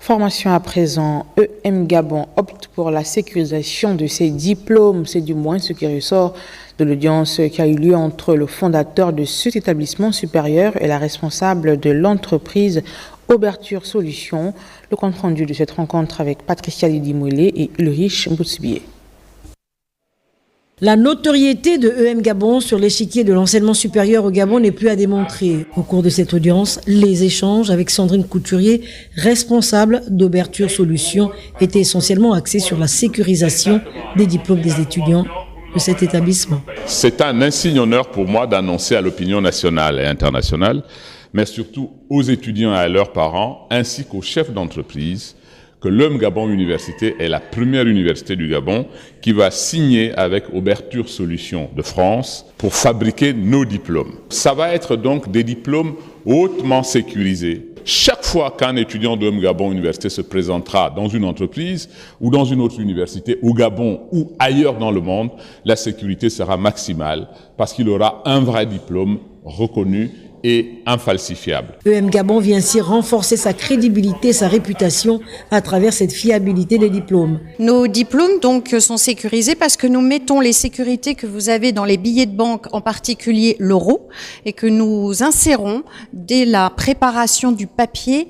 Formation à présent, EM Gabon opte pour la sécurisation de ses diplômes. C'est du moins ce qui ressort de l'audience qui a eu lieu entre le fondateur de cet établissement supérieur et la responsable de l'entreprise Ouverture Solutions. Le compte rendu de cette rencontre avec Patricia Lidi-Mouillet et Ulrich Mboutsibié. La notoriété de EM Gabon sur l'échiquier de l'enseignement supérieur au Gabon n'est plus à démontrer. Au cours de cette audience, les échanges avec Sandrine Couturier, responsable d'Ouverture Solutions, étaient essentiellement axés sur la sécurisation des diplômes des étudiants de cet établissement. C'est un insigne honneur pour moi d'annoncer à l'opinion nationale et internationale, mais surtout aux étudiants et à leurs parents, ainsi qu'aux chefs d'entreprise, que l'EM Gabon Université est la première université du Gabon qui va signer avec Ouverture Solutions de France pour fabriquer nos diplômes. Ça va être donc des diplômes hautement sécurisés. Chaque fois qu'un étudiant de l'EM Gabon Université se présentera dans une entreprise ou dans une autre université au Gabon ou ailleurs dans le monde, la sécurité sera maximale parce qu'il aura un vrai diplôme reconnu et infalsifiable. EM Gabon vient ainsi renforcer sa crédibilité, sa réputation à travers cette fiabilité des diplômes. Nos diplômes donc sont sécurisés parce que nous mettons les sécurités que vous avez dans les billets de banque, en particulier l'euro, et que nous insérons dès la préparation du papier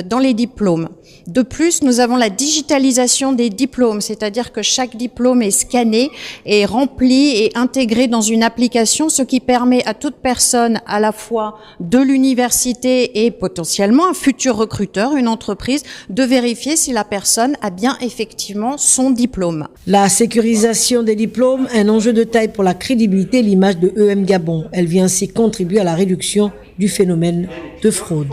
dans les diplômes. De plus, nous avons la digitalisation des diplômes, c'est-à-dire que chaque diplôme est scanné, est rempli et intégré dans une application, ce qui permet à toute personne à la fois de l'université et potentiellement un futur recruteur, une entreprise, de vérifier si la personne a bien effectivement son diplôme. La sécurisation des diplômes, un enjeu de taille pour la crédibilité et l'image de EM Gabon. Elle vient ainsi contribuer à la réduction du phénomène de fraude.